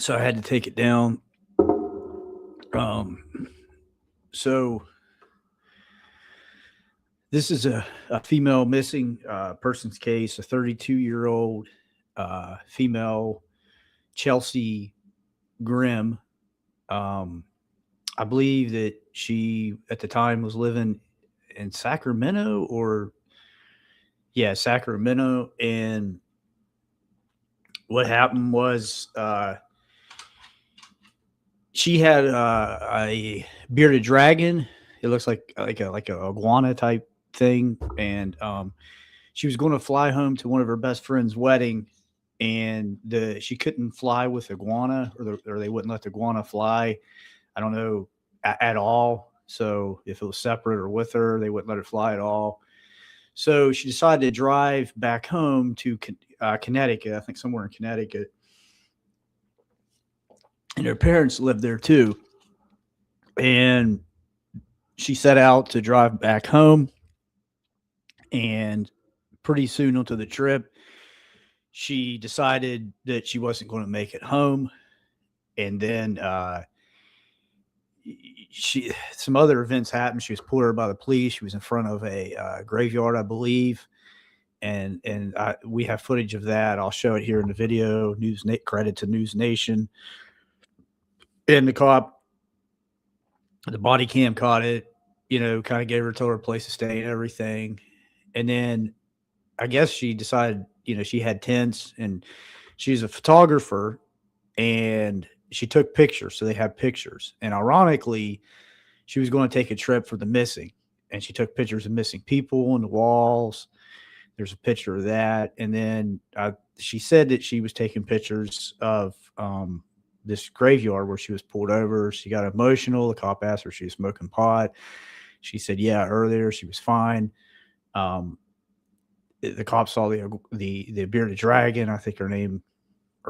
So I had to take it down. So this is a female missing persons case, a 32-year-old female, Chelsea Grimm. Um, I believe that she at the time was living in Sacramento, or yeah, Sacramento. And what happened was she had a bearded dragon. It looks like a iguana type thing, and she was going to fly home to one of her best friend's wedding, and she couldn't fly with iguana, or they wouldn't let the iguana fly. I don't know at all. So if it was separate or with her, they wouldn't let her fly at all. So she decided to drive back home to Connecticut. I think somewhere in Connecticut, and her parents lived there too. And she set out to drive back home, and pretty soon onto the trip, she decided that she wasn't going to make it home. And then she some other events happened. She was pulled over by the police. She was in front of a graveyard, I believe, and we have footage of that. I'll show it here in the video. Credit to News Nation. And the body cam caught it. Kind of told her a place to stay and everything. And then I guess she decided, she had tents, and she's a photographer, and she took pictures. So they have pictures. And ironically, she was going to take a trip for the missing, and she took pictures of missing people on the walls. There's a picture of that. And then she said that she was taking pictures of this graveyard where she was pulled over. She got emotional. The cop asked her if she was smoking pot. She said, yeah, earlier she was fine. The cop saw the bearded dragon. I think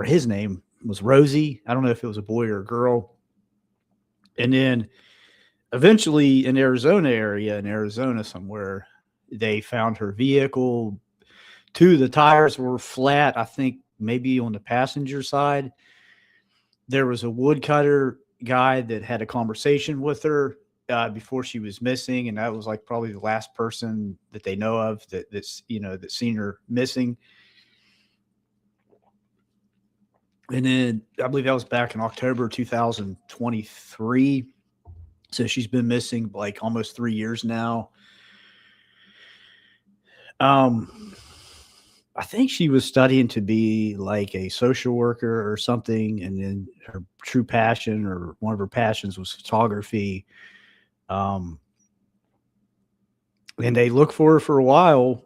his name was Rosie. I don't know if it was a boy or a girl. And then eventually in Arizona somewhere, they found her vehicle. Two of the tires were flat, I think maybe on the passenger side. There was a woodcutter guy that had a conversation with her before she was missing, and that was like probably the last person that they know of that's seen her missing. And then I believe that was back in October 2023. So she's been missing like almost 3 years now. I think she was studying to be like a social worker or something, and then her true passion, or one of her passions, was photography. And they looked for her for a while,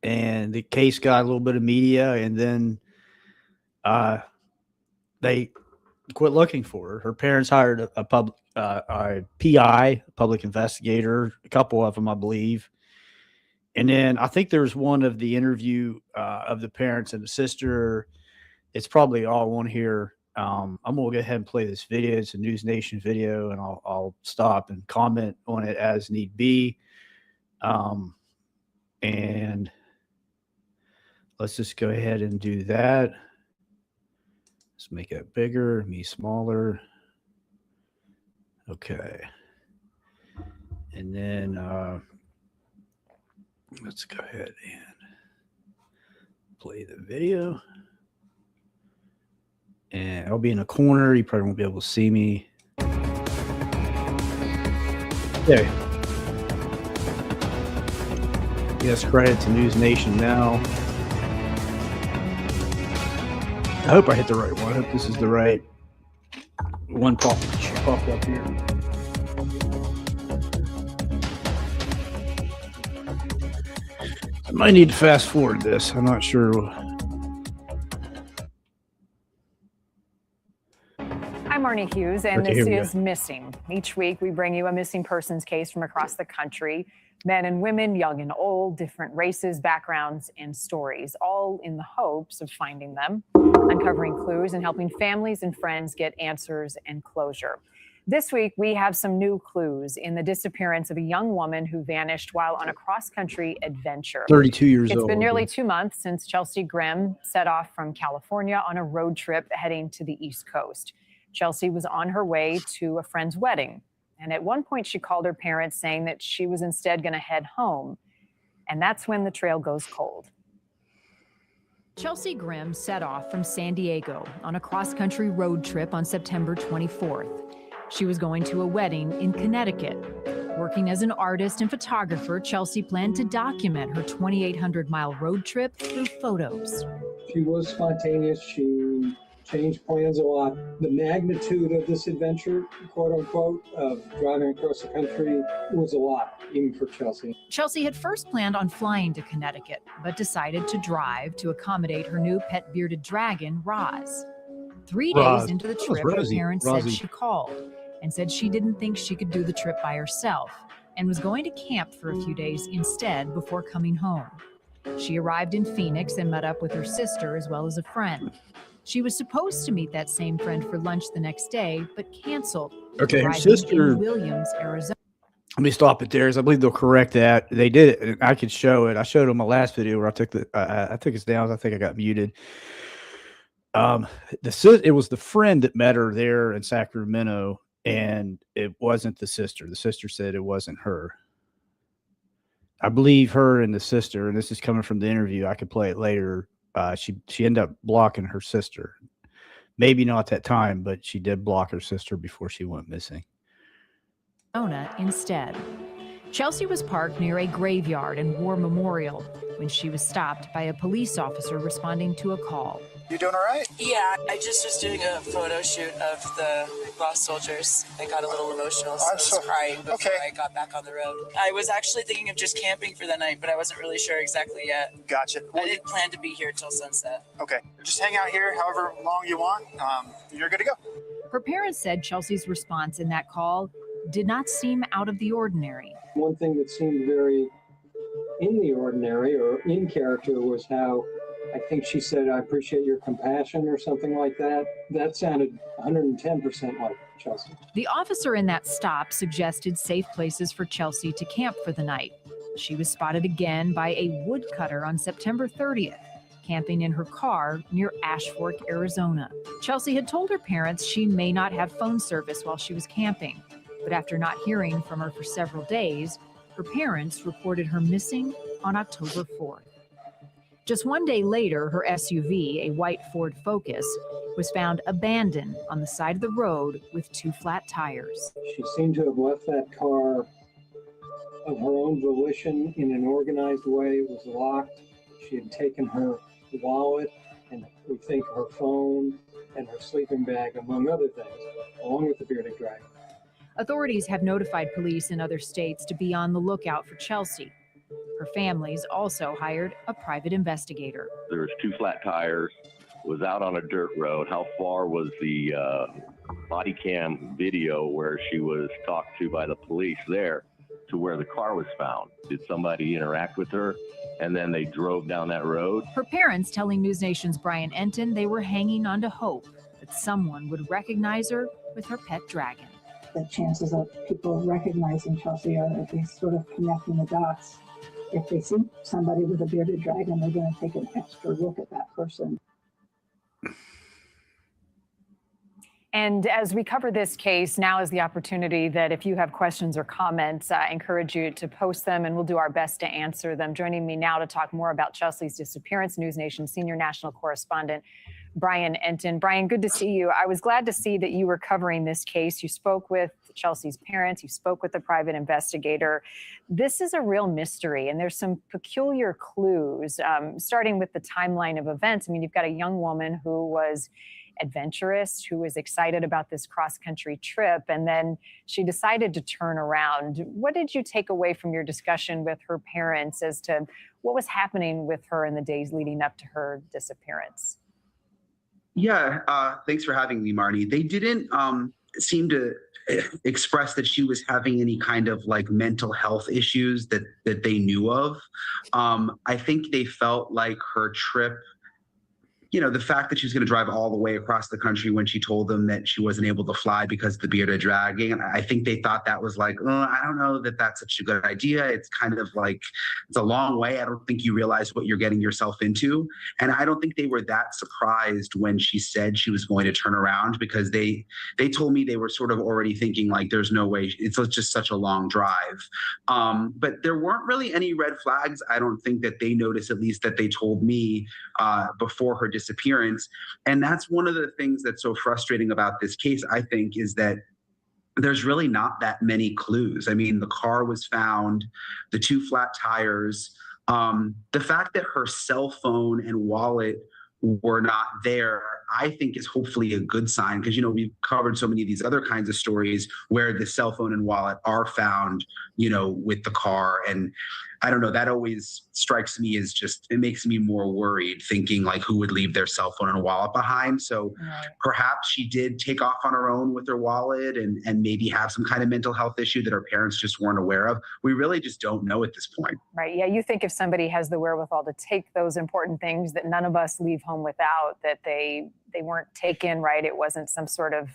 and the case got a little bit of media, and then they quit looking for her. Her parents hired a PI, a public investigator, a couple of them, I believe. And then I think there's one of the interview of the parents and the sister. It's probably all on here. I'm going to go ahead and play this video. It's a News Nation video, and I'll stop and comment on it as need be. And let's just go ahead and do that. Let's make it bigger, me smaller. Okay. And then let's go ahead and play the video. And I'll be in a corner. You probably won't be able to see me. Okay. Yes, credit to News Nation now. I hope I hit the right one. I hope this is the right one popped up here. I might need to fast forward this. I'm not sure. I'm Marnie Hughes, and this is Missing. Each week, we bring you a missing persons case from across the country. Men and women, young and old, different races, backgrounds, and stories, all in the hopes of finding them, uncovering clues, and helping families and friends get answers and closure. This week, we have some new clues in the disappearance of a young woman who vanished while on a cross-country adventure. 32 years old. It's been nearly 2 months since Chelsea Grimm set off from California on a road trip heading to the East Coast. Chelsea was on her way to a friend's wedding, and at one point she called her parents saying that she was instead going to head home. And that's when the trail goes cold. Chelsea Grimm set off from San Diego on a cross-country road trip on September 24th. She was going to a wedding in Connecticut. Working as an artist and photographer, Chelsea planned to document her 2,800-mile road trip through photos. She was spontaneous. She changed plans a lot. The magnitude of this adventure, quote unquote, of driving across the country was a lot, even for Chelsea. Chelsea had first planned on flying to Connecticut, but decided to drive to accommodate her new pet bearded dragon, Roz. 3 days into the trip, her parents said she called and said she didn't think she could do the trip by herself and was going to camp for a few days instead before coming home. She arrived in Phoenix and met up with her sister as well as a friend. She was supposed to meet that same friend for lunch the next day, but canceled. Okay, her sister in Williams, Arizona. Let me stop it there, 'cause I believe they'll correct that. They did it, and I could show it. I showed them my last video where I took the I took it down. I think I got muted. It was the friend that met her there in Sacramento, and it wasn't the sister. The sister said it wasn't her. I believe her and the sister, and this is coming from the interview. I could play it later. She ended up blocking her sister. Maybe not at that time, but she did block her sister before she went missing. Instead, Chelsea was parked near a graveyard and war memorial when she was stopped by a police officer responding to a call. You doing all right? Yeah, I just was doing a photo shoot of the lost soldiers. I got a little emotional, so I was crying before I got back on the road. I was actually thinking of just camping for the night, but I wasn't really sure exactly yet. Gotcha. I didn't plan to be here till sunset. Okay, just hang out here however long you want. You're good to go. Her parents said Chelsea's response in that call did not seem out of the ordinary. One thing that seemed very in the ordinary or in character was how I think she said, "I appreciate your compassion," or something like that. That sounded 110% like Chelsea. The officer in that stop suggested safe places for Chelsea to camp for the night. She was spotted again by a woodcutter on September 30th, camping in her car near Ash Fork, Arizona. Chelsea had told her parents she may not have phone service while she was camping, but after not hearing from her for several days, her parents reported her missing on October 4th. Just 1 day later, her SUV, a white Ford Focus, was found abandoned on the side of the road with 2 flat tires. She seemed to have left that car of her own volition in an organized way. It was locked. She had taken her wallet and we think her phone and her sleeping bag, among other things, along with the bearded dragon. Authorities have notified police in other states to be on the lookout for Chelsea. Her family's also hired a private investigator. There was 2 flat tires, was out on a dirt road. How far was the body cam video where she was talked to by the police there to where the car was found? Did somebody interact with her and then they drove down that road? Her parents telling News Nation's Brian Enton they were hanging on to hope that someone would recognize her with her pet dragon. The chances of people recognizing Chelsea are at least sort of connecting the dots. If they see somebody with a bearded dragon, they're going to take an extra look at that person. And as we cover this case, now is the opportunity that if you have questions or comments, I encourage you to post them and we'll do our best to answer them. Joining me now to talk more about Chelsea's disappearance, News Nation senior national correspondent Brian Enton. Brian, good to see you. I was glad to see that you were covering this case. You spoke with Chelsea's parents. You spoke with the private investigator. This is a real mystery, and there's some peculiar clues, starting with the timeline of events. I mean, you've got a young woman who was adventurous, who was excited about this cross-country trip, and then she decided to turn around. What did you take away from your discussion with her parents as to what was happening with her in the days leading up to her disappearance? Yeah, thanks for having me, Marnie. They didn't seem to express that she was having any kind of like mental health issues that they knew of. I think they felt like her trip the fact that she was going to drive all the way across the country when she told them that she wasn't able to fly because of the bearded dragging. And I think they thought that was like, oh, I don't know that that's such a good idea. It's kind of like, it's a long way. I don't think you realize what you're getting yourself into. And I don't think they were that surprised when she said she was going to turn around, because they told me they were sort of already thinking like, there's no way, it's just such a long drive. But there weren't really any red flags. I don't think that they noticed, at least that they told me before her disappearance. And that's one of the things that's so frustrating about this case, I think, is that there's really not that many clues. I mean, the car was found, the 2 flat tires, the fact that her cell phone and wallet were not there, I think is hopefully a good sign, because, we've covered so many of these other kinds of stories where the cell phone and wallet are found, with the car. And I don't know, that always strikes me as just, it makes me more worried, thinking like, who would leave their cell phone and wallet behind? So perhaps she did take off on her own with her wallet and maybe have some kind of mental health issue that her parents just weren't aware of. We really just don't know at this point. Right. Yeah. You think if somebody has the wherewithal to take those important things that none of us leave home without, that they weren't taken, right? It wasn't some sort of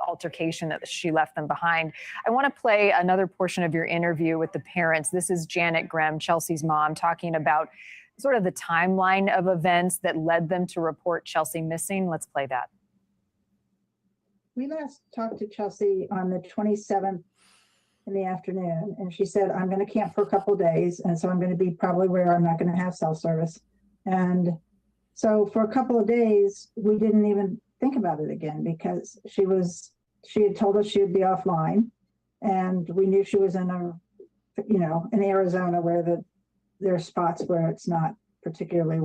altercation that she left them behind. I want to play another portion of your interview with the parents. This is Janet Grimm, Chelsea's mom, talking about sort of the timeline of events that led them to report Chelsea missing. Let's play that. We last talked to Chelsea on the 27th in the afternoon, and she said, I'm going to camp for a couple of days, and so I'm going to be probably where I'm not going to have cell service. And so for a couple of days, we didn't even think about it again, because she had told us she would be offline, and we knew she was in in Arizona, where there are spots where it's not particularly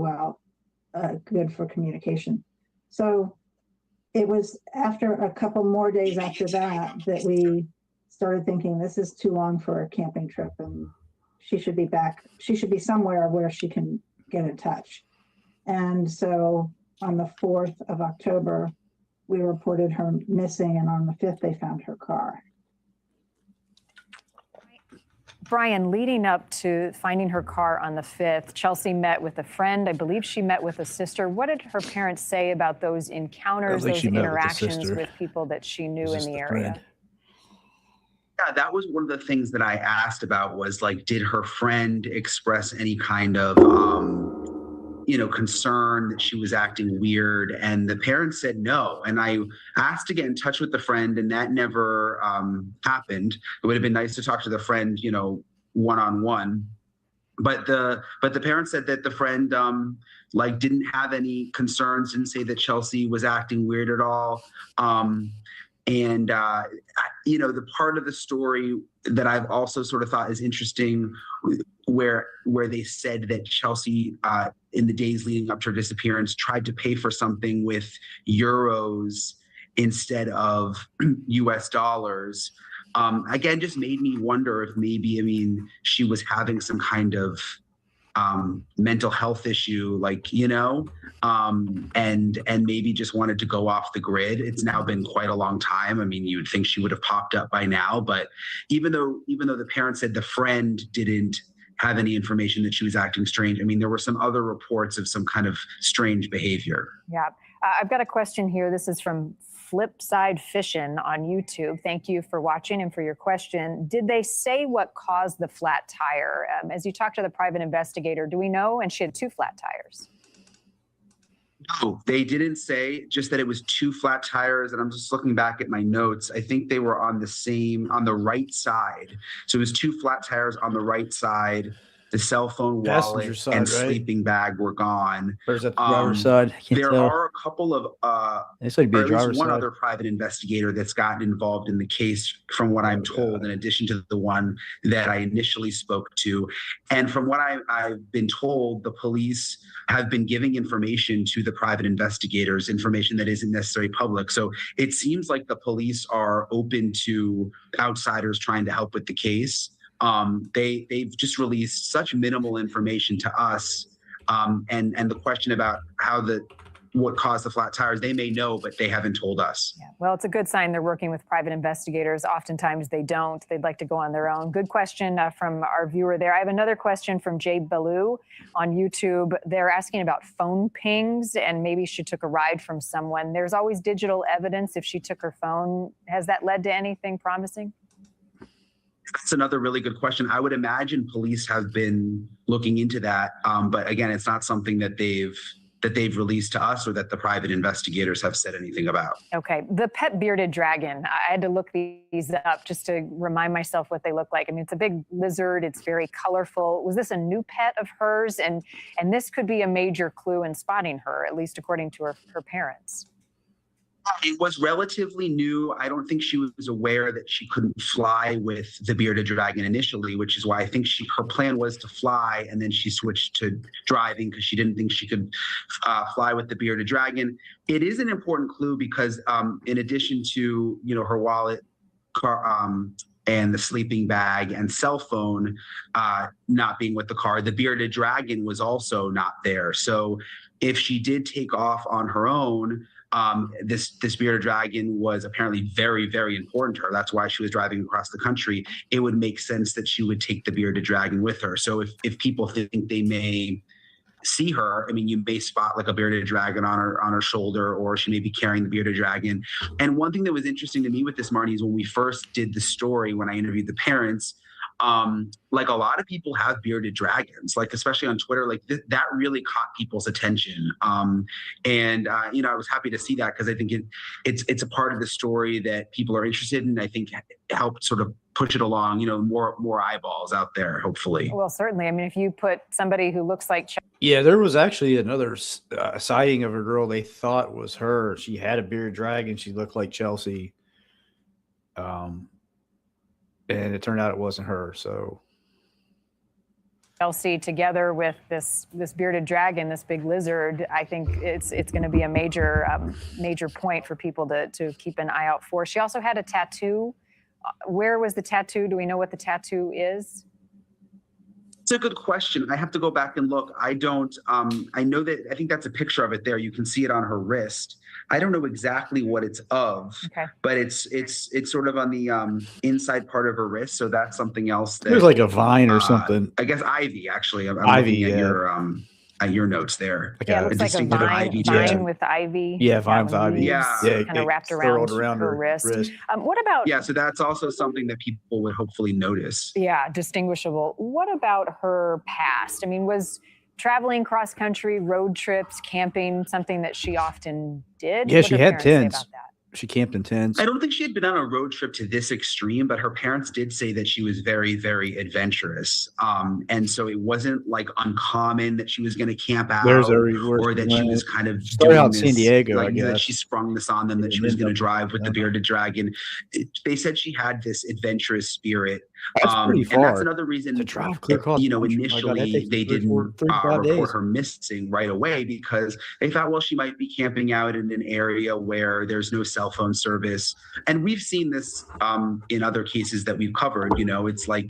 good for communication. So it was after a couple more days after that we started thinking, this is too long for a camping trip, and she should be back. She should be somewhere where she can get in touch. And so on the 4th of October, we reported her missing, and on the 5th, they found her car. Brian, leading up to finding her car on the 5th, Chelsea met with a friend. I believe she met with a sister. What did her parents say about those encounters, those interactions with people that she knew in the area? Yeah, that was one of the things that I asked about, was like, did her friend express any kind of concern that she was acting weird? And the parents said no. And I asked to get in touch with the friend, and that never happened. It would have been nice to talk to the friend, one-on-one. But the parents said that the friend didn't have any concerns, didn't say that Chelsea was acting weird at all. The part of the story that I've also sort of thought is interesting, where they said that Chelsea, in the days leading up to her disappearance, tried to pay for something with euros instead of US dollars. Again, just made me wonder if maybe, she was having some kind of mental health issue, and maybe just wanted to go off the grid. It's now been quite a long time. You'd think she would have popped up by now, but even though the parents said the friend didn't have any information that she was acting strange, there were some other reports of some kind of strange behavior. Yeah. I've got a question here. This is from Flipside Fishin' on YouTube. Thank you for watching and for your question. Did they say what caused the flat tire? As you talked to the private investigator, do we know? And she had 2 flat tires. No, they didn't say, just that it was 2 flat tires. And I'm just looking back at my notes. I think they were on the right side. So it was 2 flat tires on the right side. The cell phone, wallet, and sleeping bag were gone. Or is that the driver's side? There are a couple of, or at least one other private investigator that's gotten involved in the case, from what I'm told, in addition to the one that I initially spoke to. And from what I've been told, the police have been giving information to the private investigators, information that isn't necessarily public. So it seems like the police are open to outsiders trying to help with the case. They've just released such minimal information to us. And the question about how the what caused the flat tires. They may know, but they haven't told us. Yeah. Well, it's a good sign they're working with private investigators. Oftentimes they don't. They'd like to go on their own. Good question from our viewer there. I have another question from Jay Ballou on YouTube. They're asking about phone pings and maybe she took a ride from someone. There's always digital evidence if she took her phone. Has that led to anything promising? That's another really good question. I would imagine police have been looking into that. But again, it's not something that they've released to us or that the private investigators have said anything about. Okay. The pet bearded dragon, I had to look these up just to remind myself what they look like. I mean, it's a big lizard. It's very colorful. Was this a new pet of hers? And this could be a major clue in spotting her, at least according to her parents. It was relatively new. I don't think she was aware that she couldn't fly with the bearded dragon initially, which is why I think her plan was to fly, and then she switched to driving because she didn't think she could fly with the bearded dragon. It is an important clue because in addition to, her wallet, car, and the sleeping bag and cell phone not being with the car, the bearded dragon was also not there. So if she did take off on her own, this bearded dragon was apparently very, very important to her. That's why she was driving across the country. It would make sense that she would take the bearded dragon with her. So if people think they may see her, I mean, you may spot like a bearded dragon on her shoulder, or she may be carrying the bearded dragon. And one thing that was interesting to me with this, Marnie, is when we first did the story, when I interviewed the parents, like a lot of people have bearded dragons, like especially on Twitter, like that really caught people's attention. And I was happy to see that because I think it's a part of the story that people are interested in. I think it helped sort of push it along, more eyeballs out there, hopefully. Well, certainly. I mean, if you put somebody who looks like... Yeah, there was actually another sighting of a girl they thought was her. She had a bearded dragon. She looked like Chelsea. And it turned out it wasn't her. So Chelsea together with this bearded dragon, this big lizard, I think it's going to be a major point for people to keep an eye out for. She also had a tattoo. Where was the tattoo? Do we know what the tattoo is? It's a good question. I have to go back and look. I don't. I know that. I think that's a picture of it there. You can see it on her wrist. I don't know exactly what it's of, but it's sort of on the inside part of her wrist. So that's something else. That, there's like a vine or something. I guess ivy. Actually, I'm ivy. Looking at your notes there. Yeah, it looks like a vine with ivy. Yeah, vine with ivy. Yeah, kind of wrapped around her wrist. What about? Yeah, so that's also something that people would hopefully notice. Yeah, distinguishable. What about her past? I mean, was traveling cross country, road trips, camping something that she often did? Yeah, she had tents. She camped in tents. I don't think she had been on a road trip to this extreme, but her parents did say that she was very, very adventurous. And so it wasn't like uncommon that she was going to camp out or that she was kind of doing out San Diego, like, that she sprung this on them, that she was going to drive with the bearded dragon. They said she had this adventurous spirit. That's pretty far. And that's another reason, to drive clear across initially they didn't report her missing right away because they thought, well, she might be camping out in an area where there's no cell phone service. And we've seen this in other cases that we've covered. It's like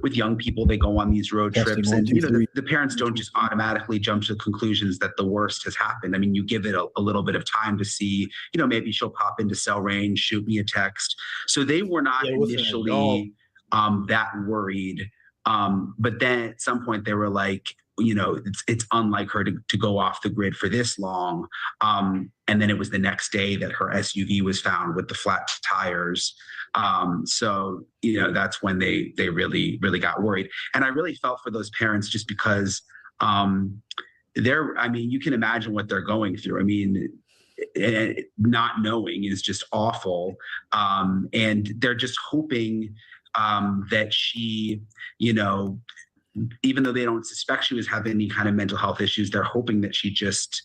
with young people, they go on these road trips and, the parents don't just automatically jump to conclusions that the worst has happened. I mean, you give it a little bit of time to see, maybe she'll pop into cell range, shoot me a text. So they were not initially that worried. But then at some point they were like, it's unlike her to go off the grid for this long. And then it was the next day that her SUV was found with the flat tires. So, that's when they really, really got worried. And I really felt for those parents just because you can imagine what they're going through. I mean, not knowing is just awful. And they're just hoping that she, even though they don't suspect she was having any kind of mental health issues, they're hoping that she just,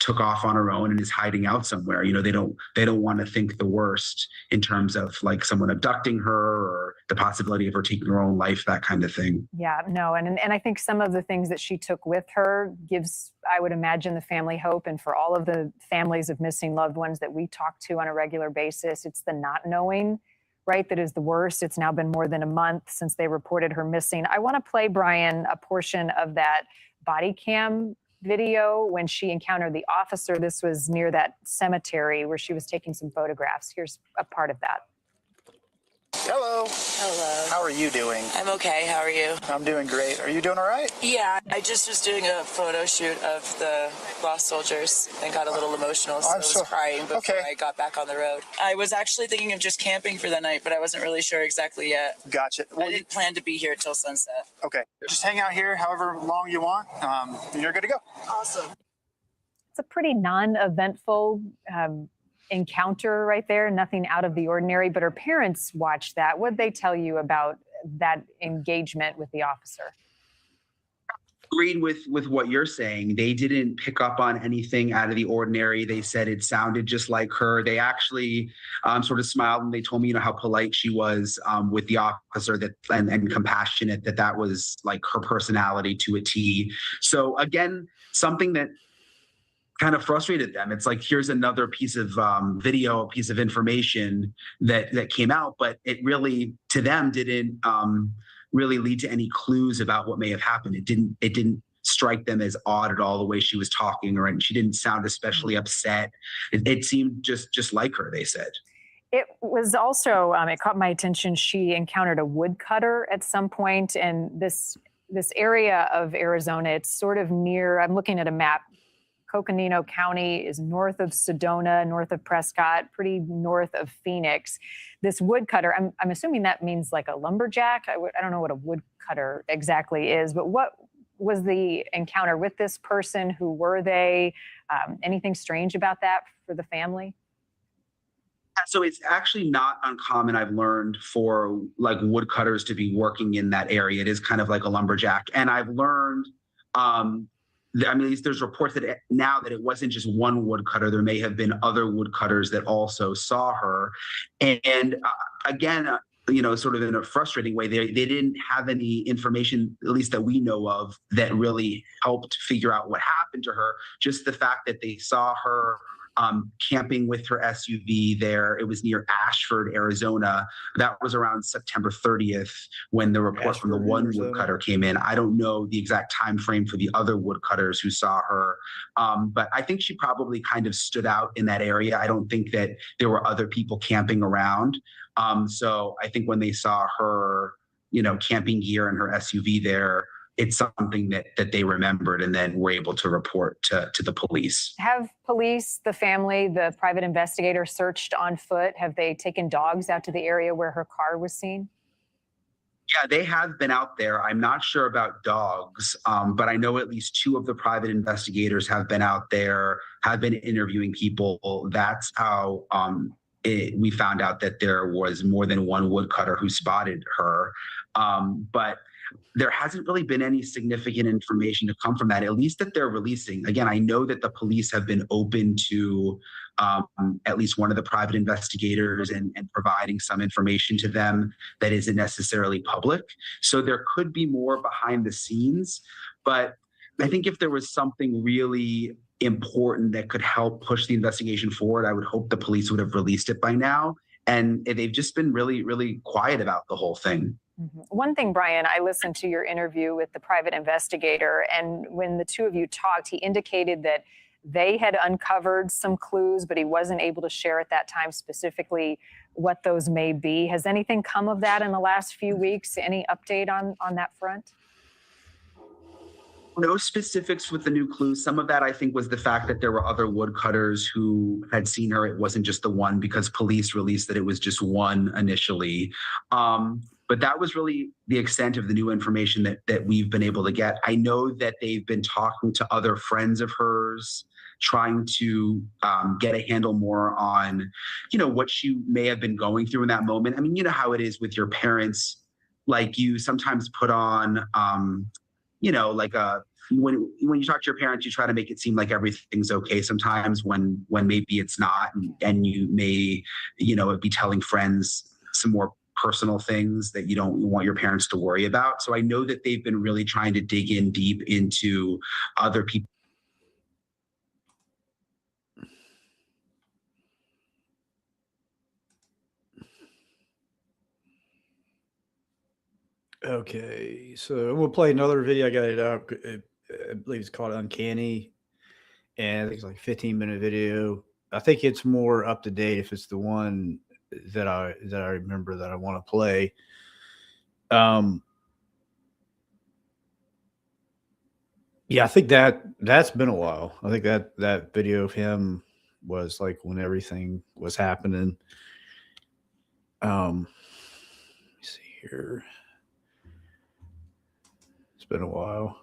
took off on her own and is hiding out somewhere. They don't want to think the worst in terms of like someone abducting her or the possibility of her taking her own life, that kind of thing. Yeah, no. And I think some of the things that she took with her gives, I would imagine, the family hope. And for all of the families of missing loved ones that we talk to on a regular basis, it's the not knowing, right, that is the worst. It's now been more than a month since they reported her missing. I want to play, Brian, a portion of that body cam video when she encountered the officer. This was near that cemetery where she was taking some photographs. Here's a part of that. Hello. Hello. How are you doing? I'm okay. How are you? I'm doing great. Are you doing all right? Yeah, I just was doing a photo shoot of the lost soldiers and got a little emotional, so I was crying before I got back on the road. I was actually thinking of just camping for the night, but I wasn't really sure exactly yet. Gotcha. Well, I didn't plan to be here till sunset. Okay. Just hang out here however long you want, and you're good to go. Awesome. It's a pretty non-eventful encounter right there, nothing out of the ordinary, but her parents watched that. What'd they tell you about that engagement with the officer? Agreed with what you're saying. They didn't pick up on anything out of the ordinary. They said it sounded just like her. They actually sort of smiled and they told me, how polite she was with the officer, that and compassionate, that was like her personality to a T. So again, something that kind of frustrated them. It's like, here's another piece of video, a piece of information that came out, but it really, to them, didn't really lead to any clues about what may have happened. It didn't strike them as odd at all, the way she was talking, and she didn't sound especially upset. It seemed just like her, they said. It was also, it caught my attention, she encountered a woodcutter at some point, and this area of Arizona, it's sort of near, I'm looking at a map, Coconino County is north of Sedona, north of Prescott, pretty north of Phoenix. This woodcutter, I'm assuming that means like a lumberjack. I don't know what a woodcutter exactly is, but what was the encounter with this person? Who were they? Anything strange about that for the family? So it's actually not uncommon, I've learned, for like woodcutters to be working in that area. It is kind of like a lumberjack. And I've learned, at least there's reports that now that it wasn't just one woodcutter, there may have been other woodcutters that also saw her. And again, sort of in a frustrating way, they didn't have any information, at least that we know of, that really helped figure out what happened to her. Just the fact that they saw her camping with her SUV there. It was near Ashford, Arizona. That was around September 30th when the report from the one woodcutter came in. I don't know the exact time frame for the other woodcutters who saw her, but I think she probably kind of stood out in that area. I don't think that there were other people camping around. So I think when they saw her, camping gear and her SUV there, it's something that they remembered and then were able to report to the police. Have police, the family, the private investigator searched on foot? Have they taken dogs out to the area where her car was seen? Yeah, they have been out there. I'm not sure about dogs, but I know at least two of the private investigators have been out there, have been interviewing people. That's how we found out that there was more than one woodcutter who spotted her. But there hasn't really been any significant information to come from that, at least that they're releasing. Again, I know that the police have been open to at least one of the private investigators and providing some information to them that isn't necessarily public. So there could be more behind the scenes. But I think if there was something really important that could help push the investigation forward, I would hope the police would have released it by now. And they've just been really, really quiet about the whole thing. One thing, Brian, I listened to your interview with the private investigator, and when the two of you talked, he indicated that they had uncovered some clues, but he wasn't able to share at that time specifically what those may be. Has anything come of that in the last few weeks? Any update on that front? No specifics with the new clues. Some of that, I think, was the fact that there were other woodcutters who had seen her. It wasn't just the one, because police released that it was just one initially. But that was really the extent of the new information that we've been able to get. I know that they've been talking to other friends of hers, trying to get a handle more on, what she may have been going through in that moment. I mean, you know how it is with your parents. Like, you sometimes put on, like when you talk to your parents, you try to make it seem like everything's okay sometimes when maybe it's not. And you may, be telling friends some more personal things that you don't want your parents to worry about. So I know that they've been really trying to dig in deep into other people. Okay, so we'll play another video. I got it up. I believe it's called Uncanny, and I think it's like a 15-minute video. I think it's more up to date if it's the one that I remember that I want to play. Yeah, I think that's been a while. I think that video of him was like when everything was happening. Let me see here. It's been a while.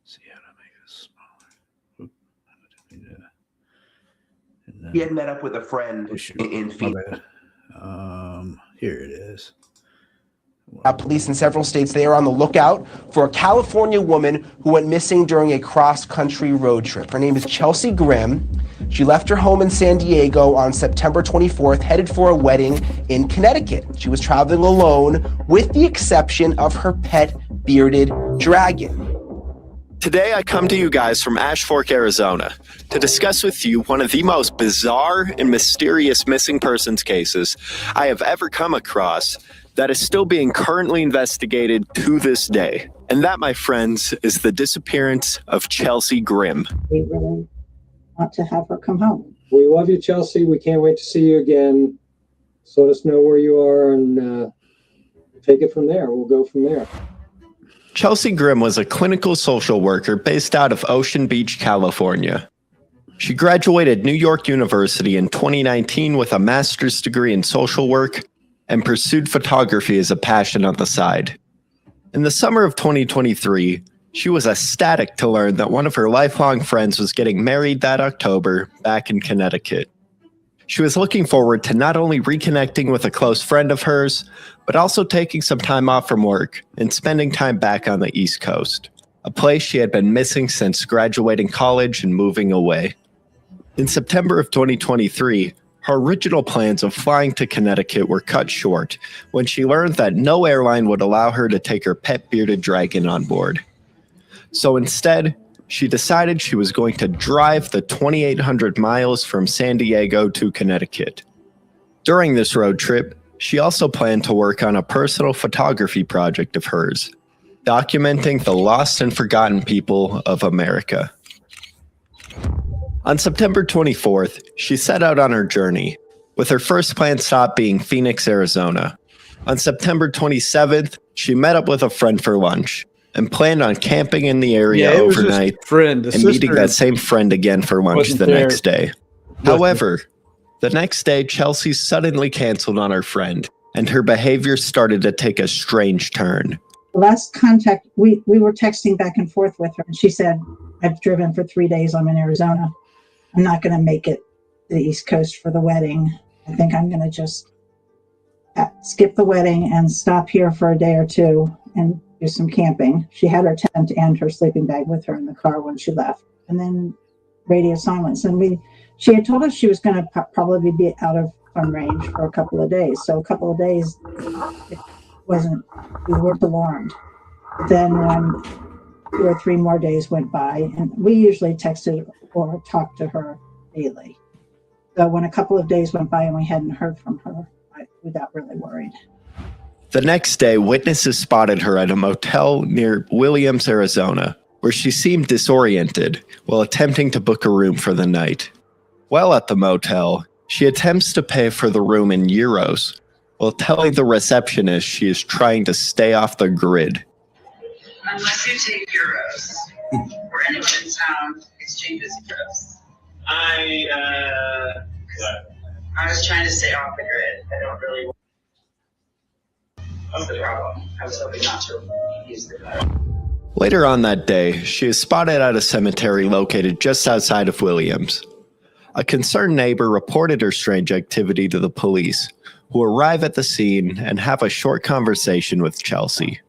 Let's see how to make this smaller. He had met up with a friend in Phoenix. Here it is. Police in several states, they are on the lookout for a California woman who went missing during a cross-country road trip. Her name is Chelsea Grimm. She left her home in San Diego on September 24th, headed for a wedding in Connecticut. She was traveling alone, with the exception of her pet bearded dragon. Today, I come to you guys from Ash Fork, Arizona, to discuss with you one of the most bizarre and mysterious missing persons cases I have ever come across that is still being currently investigated to this day. And that, my friends, is the disappearance of Chelsea Grimm. We really want to have her come home. We love you, Chelsea. We can't wait to see you again. So let us know where you are and take it from there. We'll go from there. Chelsea Grimm was a clinical social worker based out of Ocean Beach, California. She graduated New York University in 2019 with a master's degree in social work and pursued photography as a passion on the side. In the summer of 2023, she was ecstatic to learn that one of her lifelong friends was getting married that October back in Connecticut. She was looking forward to not only reconnecting with a close friend of hers, but also taking some time off from work and spending time back on the East Coast, a place she had been missing since graduating college and moving away. In September of 2023, her original plans of flying to Connecticut were cut short when she learned that no airline would allow her to take her pet bearded dragon on board. So instead, she decided she was going to drive the 2,800 miles from San Diego to Connecticut. During this road trip, she also planned to work on a personal photography project of hers, documenting the lost and forgotten people of America. On September 24th, she set out on her journey, with her first planned stop being Phoenix, Arizona. On September 27th, she met up with a friend for lunch and planned on camping in the area overnight and meeting that same friend again for lunch the next day. However, the next day, Chelsea suddenly canceled on her friend, and her behavior started to take a strange turn. Last contact, we were texting back and forth with her, and she said, I've driven for 3 days. I'm in Arizona. I'm not going to make it to the East Coast for the wedding. I think I'm going to just skip the wedding and stop here for a day or two and do some camping. She had her tent and her sleeping bag with her in the car when she left. And then radio silence. And she had told us she was going to probably be out of phone range for a couple of days. So a couple of days, we weren't alarmed. But then when 2 or 3 more days went by, and we usually texted or talked to her daily. So when a couple of days went by and we hadn't heard from her, we got really worried. The next day, witnesses spotted her at a motel near Williams, Arizona, where she seemed disoriented while attempting to book a room for the night. While at the motel, she attempts to pay for the room in euros, while telling the receptionist she is trying to stay off the grid. Unless you take euros, or anyone in town exchanges euros. I was trying to stay off the grid. I don't really. What's the problem? I was hoping not to use the grid. Later on that day, she is spotted at a cemetery located just outside of Williams. A concerned neighbor reported her strange activity to the police, who arrive at the scene and have a short conversation with Chelsea.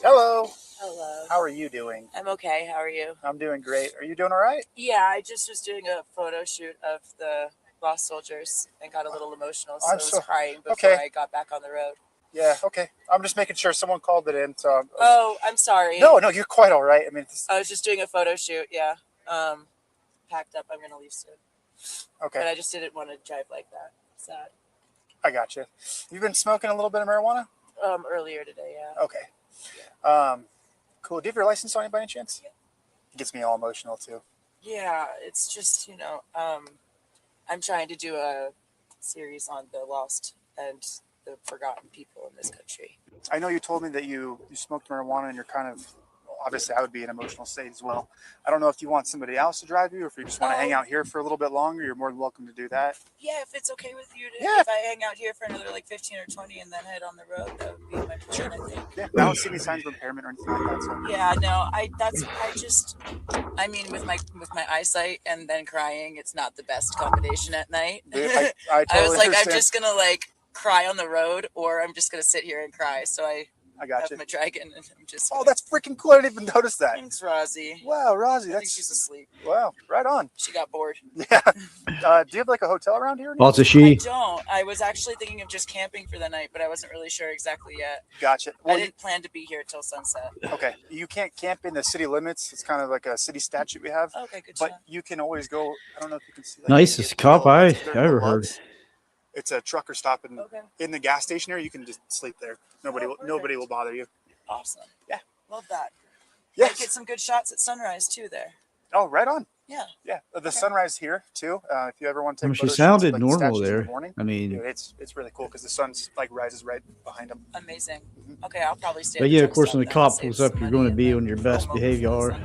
Hello. Hello. How are you doing? I'm okay. How are you? I'm doing great. Are you doing all right? Yeah, I just was doing a photo shoot of the lost soldiers and got a little emotional, so I was crying before I got back on the road. Yeah, okay. I'm just making sure someone called it in. So Oh, I'm sorry. No, you're quite all right. I mean, I was just doing a photo shoot, yeah. packed up. I'm going to leave soon. Okay. But I just didn't want to drive like that. Sad. I got you. You've been smoking a little bit of marijuana? Earlier today, yeah. Okay. Cool. Do you have your license on you by any chance? Yeah. It gets me all emotional too. Yeah, it's just, I'm trying to do a series on the lost and the forgotten people in this country. I know you told me that you smoked marijuana and you're kind of, obviously I would be in an emotional state as well. I don't know if you want somebody else to drive you or if you just want to hang out here for a little bit longer, you're more than welcome to do that. Yeah, if it's okay with you, if I hang out here for another like 15 or 20 and then head on the road, that would be my plan, I think. Yeah, I don't see any signs of impairment or anything like that. So. Yeah, no, with my eyesight and then crying, it's not the best combination at night. Dude, I totally I was like, understand. I'm just gonna cry on the road, or I'm just gonna sit here and cry. So I got my dragon, and I'm just. Oh, that's freaking cool! I didn't even notice that. Thanks, Rosie. Wow, Rosie, I think she's asleep. Wow, right on. She got bored. Yeah. Do you have like a hotel around here? Well, it's a she. I don't. I was actually thinking of just camping for the night, but I wasn't really sure exactly yet. Gotcha. Well, I didn't plan to be here till sunset. Okay, you can't camp in the city limits. It's kind of like a city statute we have. Okay, good. But you can always go. I don't know if you can see. Nicest cop I ever heard. It's a trucker stop in the gas station area. You can just sleep there. Nobody will bother you. Awesome. Yeah. Love that. Yes. I get some good shots at sunrise too there. Oh, right on. Yeah. Yeah. The sunrise here too. If you ever want to take She photos, sounded like normal statues in there. the morning. I mean, dude, it's really cool because the sun's rises right behind them. Amazing. Okay, I'll probably stay. But yeah, of course, when the cop pulls up, you're going to be on your best behavior.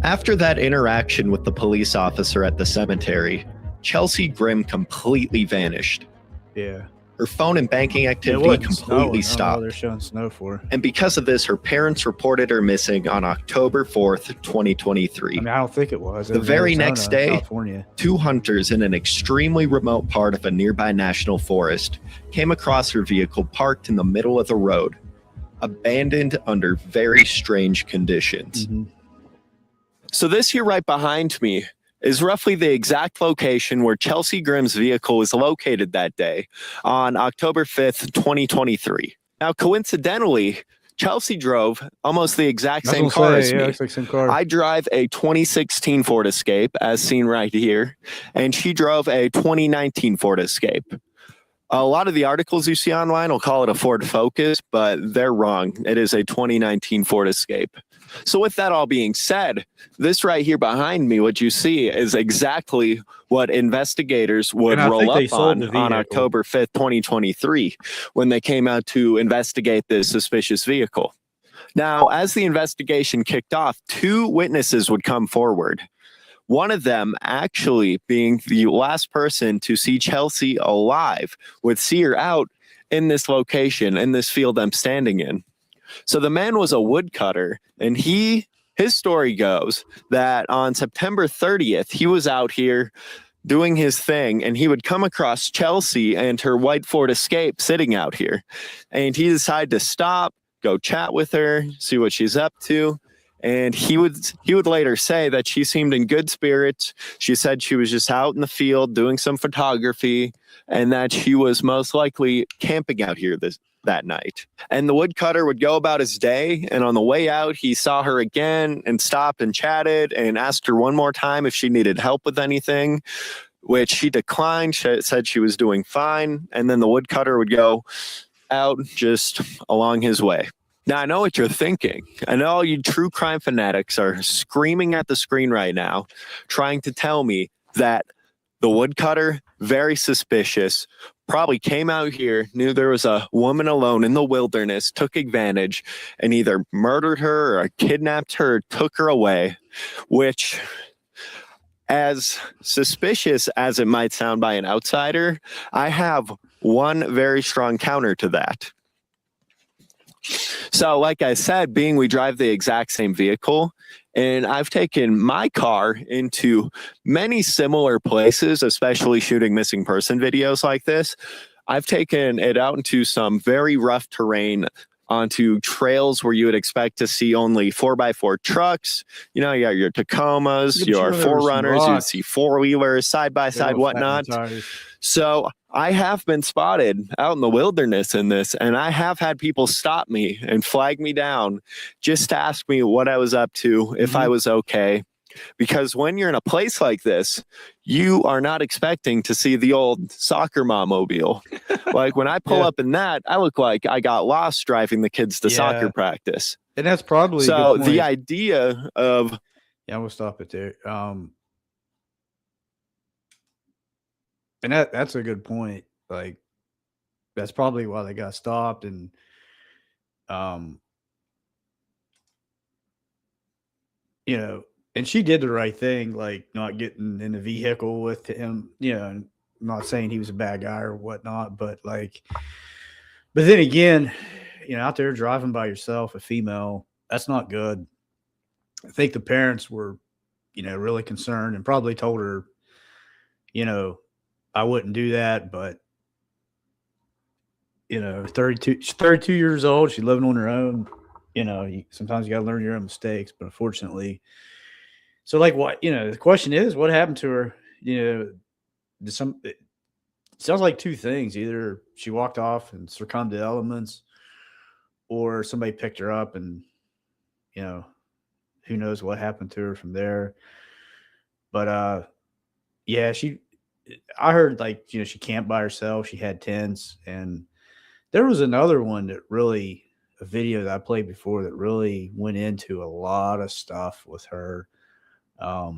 After that interaction with the police officer at the cemetery, Chelsea Grimm completely vanished. Yeah. Her phone and banking activity completely stopped. They're showing snow for her. And because of this, her parents reported her missing on October 4th, 2023. I mean, I don't think it was. The very next day, California. 2 hunters in an extremely remote part of a nearby national forest came across her vehicle parked in the middle of the road, abandoned under very strange conditions. Mm-hmm. So this here right behind me is roughly the exact location where Chelsea Grimm's vehicle was located that day on October 5th, 2023. Now, coincidentally, Chelsea drove almost the exact same car as me. Like same car. I drive a 2016 Ford Escape, as seen right here, and she drove a 2019 Ford Escape. A lot of the articles you see online will call it a Ford Focus, but they're wrong. It is a 2019 Ford Escape. So with that all being said, this right here behind me, what you see is exactly what investigators would roll up on October 5th, 2023, when they came out to investigate this suspicious vehicle. Now, as the investigation kicked off, 2 witnesses would come forward. One of them actually being the last person to see Chelsea alive, would see her out in this location, in this field I'm standing in. So the man was a woodcutter, and his story goes that on September 30th, he was out here doing his thing, and he would come across Chelsea and her white Ford Escape sitting out here. And he decided to stop, go chat with her, see what she's up to. And he would later say that she seemed in good spirits. She said she was just out in the field doing some photography, and that she was most likely camping out here that night. And the woodcutter would go about his day, and on the way out, he saw her again and stopped and chatted and asked her one more time if she needed help with anything, which she declined. She said she was doing fine, and then the woodcutter would go out just along his way. Now, I know what you're thinking. I know all you true crime fanatics are screaming at the screen right now, trying to tell me that the woodcutter, very suspicious, probably came out here, knew there was a woman alone in the wilderness, took advantage, and either murdered her or kidnapped her, or took her away, which, as suspicious as it might sound by an outsider, I have one very strong counter to that. So, like I said, we drive the exact same vehicle, and I've taken my car into many similar places, especially shooting missing person videos like this. I've taken it out into some very rough terrain, onto trails where you would expect to see only 4x4 trucks. You know, you got your Tacomas, your 4Runners, you see 4-wheelers, side-by-side, whatnot. So I have been spotted out in the wilderness in this, and I have had people stop me and flag me down just to ask me what I was up to, if I was okay. Because when you're in a place like this, you are not expecting to see the old soccer mom-mobile. Like when I pull up in that, I look like I got lost driving the kids to soccer practice. And that's probably so the idea of we'll stop it there. And that's a good point. Like that's probably why they got stopped. And you know, and she did the right thing, like not getting in the vehicle with him. You know, I'm not saying he was a bad guy or whatnot, but then again, you know, out there driving by yourself, a female, that's not good. I think the parents were, you know, really concerned and probably told her, you know, I wouldn't do that, but you know, she's 32 years old. She's living on her own. You know, sometimes you got to learn your own mistakes, but unfortunately, so like what, you know, the question is what happened to her? You know, it sounds like two things. Either she walked off and succumbed to elements, or somebody picked her up and, you know, who knows what happened to her from there. But, yeah, I heard like, you know, she camped by herself. She had tents, and there was another one that really, a video that I played before that really went into a lot of stuff with her. Let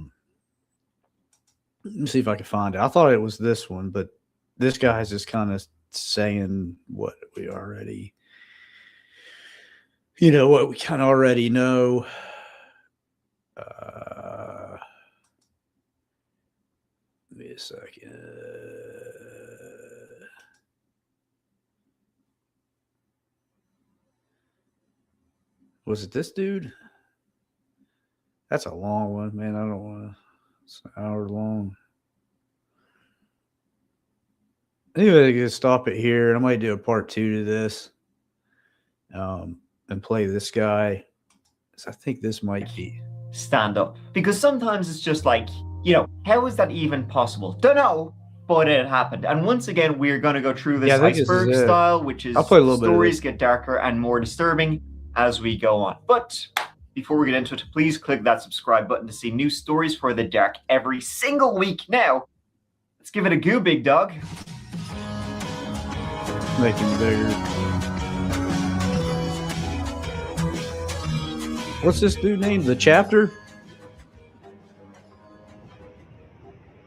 me see if I can find it. I thought it was this one, but this guy's just kind of saying what we already, you know, what we kind of already know. Give me a second. Was it this dude? That's a long one, man. I don't want to. It's an hour long. Anyway, I can stop it here, and I might do a part 2 to this, and play this guy. So I think this might be stand up, because sometimes it's just like, you know, how is that even possible? Don't know, but it happened. And once again, we're going to go through this iceberg style, which is stories get darker and more disturbing as we go on. But before we get into it, please click that subscribe button to see new stories for the dark every single week. Now, let's give it a go, big dog. Make him bigger. What's this dude named? The Chapter?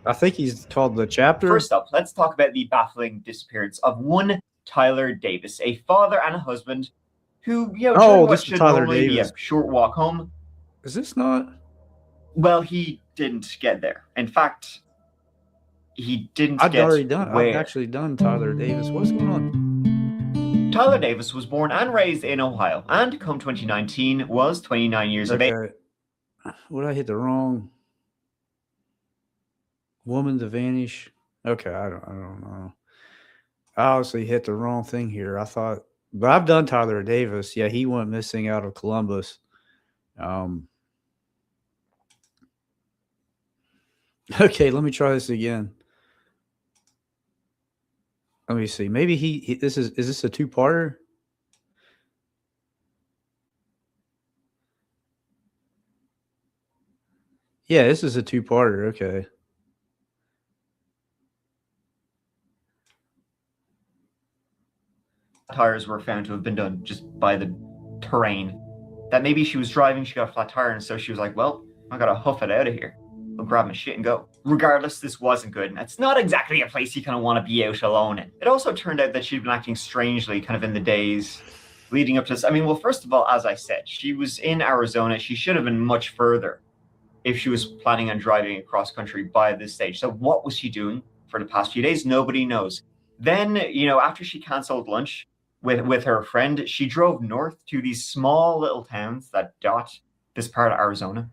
I think he's called The Chapter. First up, let's talk about the baffling disappearance of one Tyler Davis, a father and a husband who, you know, during what should normally be a short walk home. Is this not? Well, he didn't get there. In fact, he didn't get where. I've actually done Tyler Davis. What's going on? Tyler Davis was born and raised in Ohio, and come 2019 was 29 years of age. What did I hit the wrong? Woman to vanish. Okay, I don't know. I obviously hit the wrong thing here. I thought, but I've done Tyler Davis. Yeah, he went missing out of Columbus. Okay, let me try this again. Let me see. Maybe is this a two-parter? Yeah, this is a two-parter. Okay. Tires were found to have been done just by the terrain. That maybe she was driving, she got a flat tire, and so she was like, well, I gotta huff it out of here. I'll grab my shit and go. Regardless, this wasn't good, and it's not exactly a place you kind of want to be out alone in. It also turned out that she'd been acting strangely kind of in the days leading up to this. I mean, well, first of all, as I said, she was in Arizona. She should have been much further if she was planning on driving across country by this stage. So what was she doing for the past few days? Nobody knows. Then, you know, after she canceled lunch with her friend, she drove north to these small little towns that dot this part of Arizona.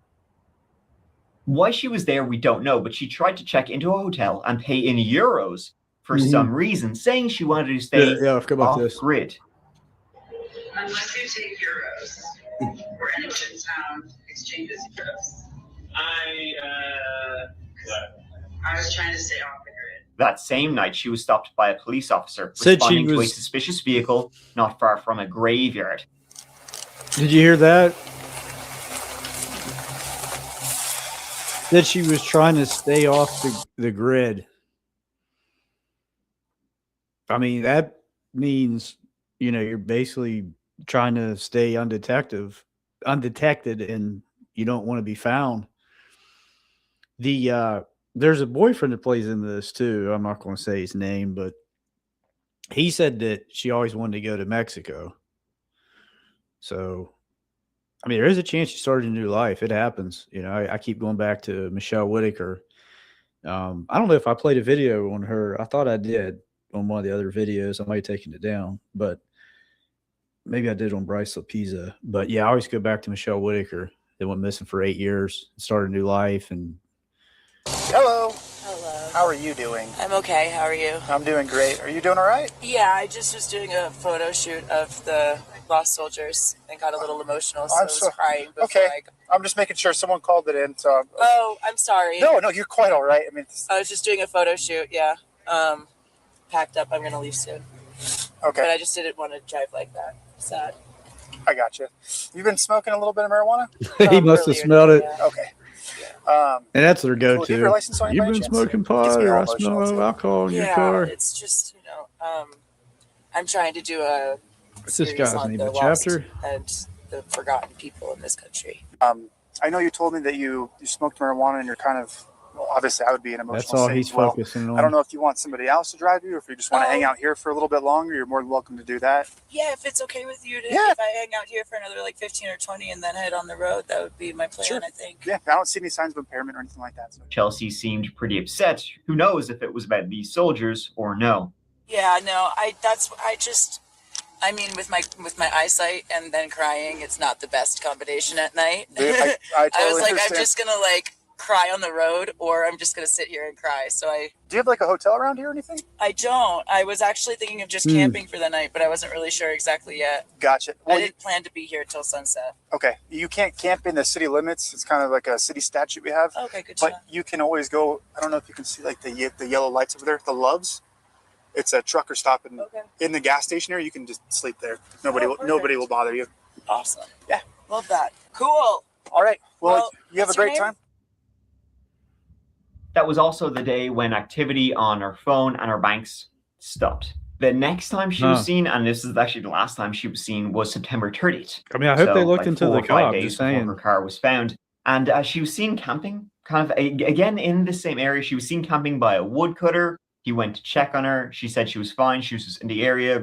Why she was there, we don't know, but she tried to check into a hotel and pay in euros for some reason, saying she wanted to stay off-grid. Unless you take euros, or anyone in town exchanges euros. I was trying to stay off the grid. That same night, she was stopped by a police officer responding to a suspicious vehicle not far from a graveyard. Did you hear that? That she was trying to stay off the grid. I mean, that means, you're basically trying to stay undetected, and you don't want to be found. There's a boyfriend that plays into this too. I'm not going to say his name, but he said that she always wanted to go to Mexico. So, I mean, there is a chance she started a new life. It happens. I keep going back to Michelle Whitaker. I don't know if I played a video on her. I thought I did on one of the other videos. I might have taken it down, but maybe I did on Bryce Lapisa. But yeah, I always go back to Michelle Whitaker. They went missing for 8 years, started a new life, and Hello. Hello. How are you doing? I'm okay. How are you? I'm doing great. Are you doing all right? Yeah, I just was doing a photo shoot of the lost soldiers and got a little emotional, so I was crying before I'm just making sure someone called it in. So. Oh, I'm sorry. No, you're quite all right. I mean, I was just doing a photo shoot. Yeah. Packed up. I'm gonna leave soon. Okay. But I just didn't want to drive like that. Sad. I got you. You've been smoking a little bit of marijuana? He must have smelled it. Yeah. Okay. And that's their go-to. Do you have your license on you You've by any been chance? smoking It gets pot, me or all I smell emotional, too. alcohol in your Yeah, car. it's just, I'm trying to do a What's this series guy's on name? the The lost chapter? and the forgotten people in this country. I know you told me that you smoked marijuana and you're kind of, well, obviously I would be an emotional That's all state he's as well. focusing on. I don't know if you want somebody else to drive you or if you just want to hang out here for a little bit longer, you're more than welcome to do that. Yeah, if it's okay with you, if I hang out here for another 15 or 20 and then head on the road, that would be my plan, I think. Yeah, I don't see any signs of impairment or anything like that. So. Chelsea seemed pretty upset. Who knows if it was about these soldiers or no? Yeah, no, with my eyesight and then crying, it's not the best combination at night. Dude, I totally was like, understand. I'm just gonna cry on the road, or I'm just gonna sit here and cry. So Do you have a hotel around here or anything? I don't. I was actually thinking of just camping for the night, but I wasn't really sure exactly yet. Gotcha. Well, I didn't plan to be here till sunset. Okay, you can't camp in the city limits. It's kind of like a city statute we have. Okay, good to know. But you can always go. I don't know if you can see the yellow lights over there, the Loves. It's a trucker stop in the gas station area. You can just sleep there. Nobody will bother you. Awesome. Yeah, love that. Cool. All right. Well you have a what's your great name? time. That was also the day when activity on her phone and her banks stopped. The next time she was seen, and this is actually the last time she was seen, was September 30th. I mean, I hope they looked into 4 the or 5 car. days Just before saying. her car was found. And she was seen camping, kind of again in the same area. She was seen camping by a woodcutter. He went to check on her. She said she was fine. She was just in the area,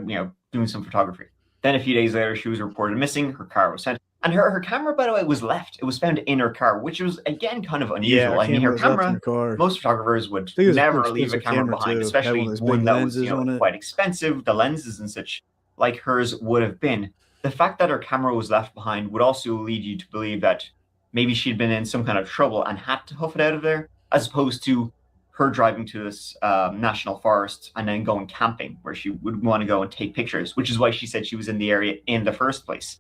doing some photography. Then a few days later, she was reported missing. Her car was sent. And her camera, by the way, was left. It was found in her car, which was, again, kind of unusual. Yeah, I mean, her was left in camera, her car. most photographers would it was a never pretty leave a expensive camera camera, behind, too. Had especially one of those one big that was lenses on it. quite expensive. The lenses and such, like hers, would have been. The fact that her camera was left behind would also lead you to believe that maybe she'd been in some kind of trouble and had to huff it out of there, as opposed to her driving to this national forest and then going camping, where she would want to go and take pictures, which is why she said she was in the area in the first place.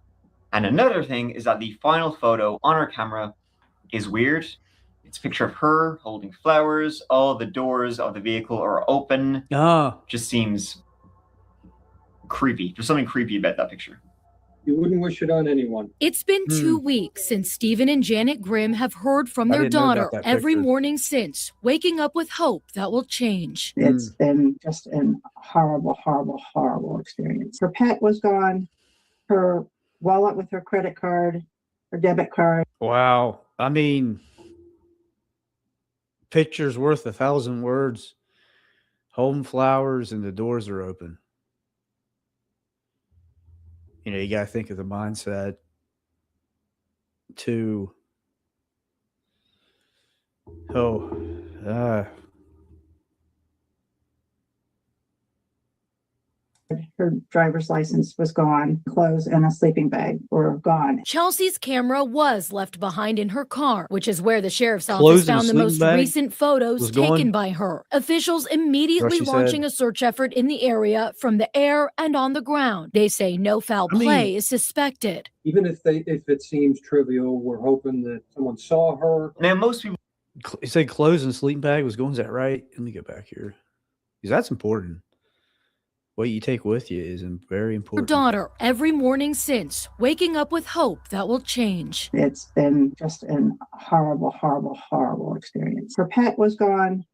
And another thing is that the final photo on her camera is weird. It's a picture of her holding flowers. All the doors of the vehicle are open. Just seems creepy. There's something creepy about that picture. You wouldn't wish it on anyone. It's been 2 weeks since Stephen and Janet Grimm have heard from their daughter every morning since, waking up with hope that will change. It's been just a horrible, horrible, horrible experience. Her pet was gone, her wallet with her credit card, her debit card. Wow. I mean, picture's worth 1,000 words. Holding flowers and the doors are open. You got to think of the mindset to, Her driver's license was gone, clothes and a sleeping bag were gone. Chelsea's camera was left behind in her car, which is where the sheriff's Clothes office and a found the sleeping most bag recent photos was taken gone? by her. Officials immediately Rushy launching said. a search effort in the area from the air and on the ground. They say no foul play is suspected. Even if it seems trivial, we're hoping that someone saw her. Now, most people. You say clothes and sleeping bag was going. Is that right? Let me go back here. Because that's important. what you take with you is very Her important. daughter every morning since, waking up with hope that will change. It's been just a horrible, horrible, horrible experience. Her pet was gone,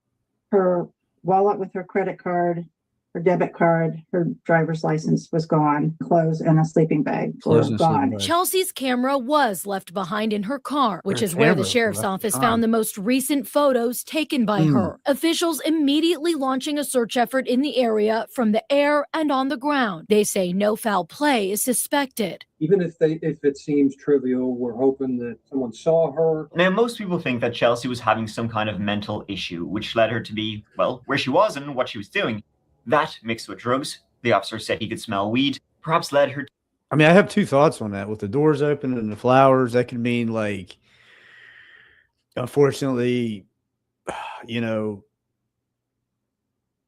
her wallet with her credit card, her debit card, her driver's license was gone, clothes and a sleeping bag were gone. Chelsea's camera was left behind in her car, which Her is where the camera was sheriff's left office behind. found the most recent photos taken by her. Officials immediately launching a search effort in the area from the air and on the ground. They say no foul play is suspected. Even if it seems trivial, we're hoping that someone saw her. Now, most people think that Chelsea was having some kind of mental issue, which led her to be, well, where she was and what she was doing. That, mixed with drugs, the officer said he could smell weed, perhaps led her. I mean, I have two thoughts on that. With the doors open and the flowers, that could mean, like, unfortunately, you know,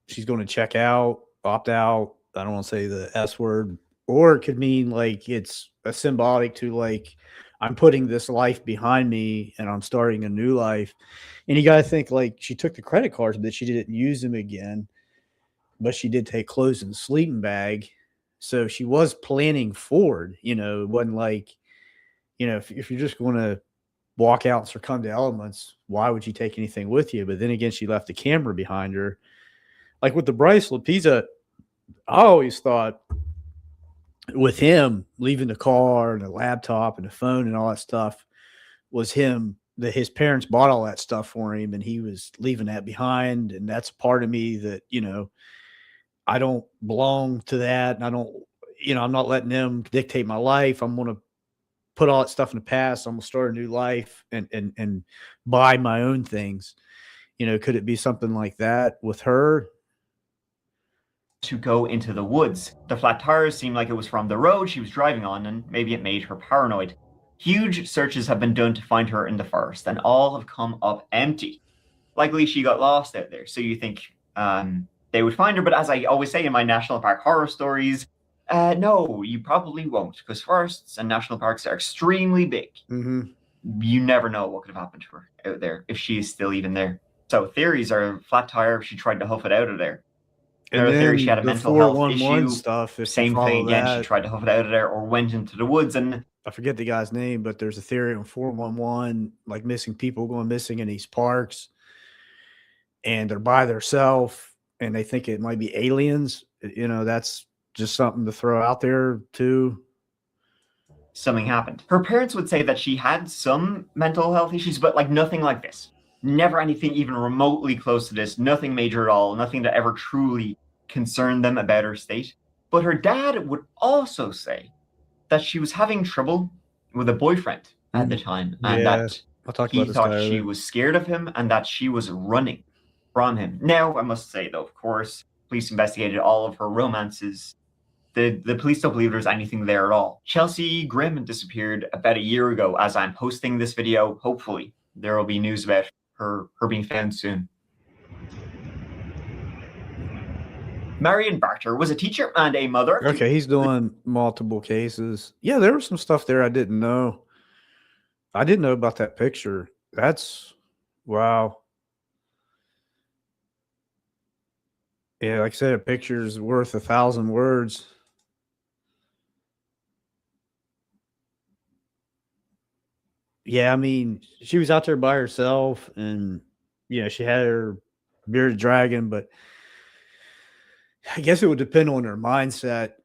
she's going to check out, opt out. I don't want to say the S word. Or it could mean, like, it's a symbolic to, like, I'm putting this life behind me and I'm starting a new life. And you got to think, like, she took the credit cards, but she didn't use them again. But she did take clothes in the sleeping bag. So she was planning forward, you know. It wasn't like, you know, if you're just going to walk out and succumb to elements, why would you take anything with you? But then again, she left the camera behind her. Like with the Bryce Lapisa, I always thought with him leaving the car and the laptop and the phone and all that stuff was him, that his parents bought all that stuff for him and he was leaving that behind. And that's part of me that, you know, I don't belong to that. And I don't, you know, I'm not letting them dictate my life. I'm going to put all that stuff in the past. I'm going to start a new life and buy my own things. You know, could it be something like that with her? To go into the woods. The flat tires seemed like it was from the road she was driving on, and maybe it made her paranoid. Huge searches have been done to find her in the forest, and all have come up empty. Likely she got lost out there, so you think they would find her, but as I always say in my national park horror stories, no, you probably won't, because forests and national parks are extremely big. You never know what could have happened to her out there, if she is still even there. So theories are flat tire if she tried to hoof it out of there. Another theory, she had a mental health issue. Stuff, same thing again, she tried to hoof it out of there or went into the woods. And I forget the guy's name, but there's a theory on 411, like missing people going missing in these parks, and they're by themselves, and they think it might be aliens. You know, that's just something to throw out there too. Something happened. Her parents would say that she had some mental health issues, but like nothing like this. Never anything even remotely close to this. Nothing major at all. Nothing that ever truly concerned them about her state. But her dad would also say that she was having trouble with a boyfriend at the time, and that he thought she was scared of him and that she was running from him. Now, I must say, though, of course, police investigated all of her romances. The police don't believe there's anything there at all. Chelsea Grimm disappeared about a year ago. As I'm posting this video, hopefully there will be news about her being found soon. Marion Barter was a teacher and a mother. Okay, he's doing multiple cases. Yeah, there was some stuff there I didn't know. I didn't know about that picture. That's wow. Yeah, like I said, a picture is worth 1,000 words. Yeah, I mean, she was out there by herself, and you know, she had her bearded dragon, but I guess it would depend on her mindset.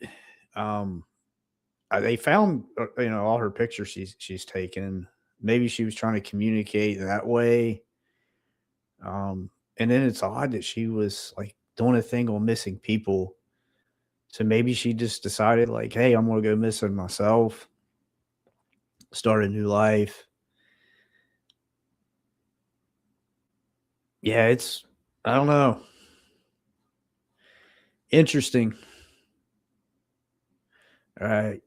They found, you know, all her pictures she's taken. Maybe she was trying to communicate that way. And then it's odd that she was like doing a thing on missing people. So maybe she just decided, like, hey, I'm going to go missing myself, start a new life. Yeah, I don't know. Interesting. All right.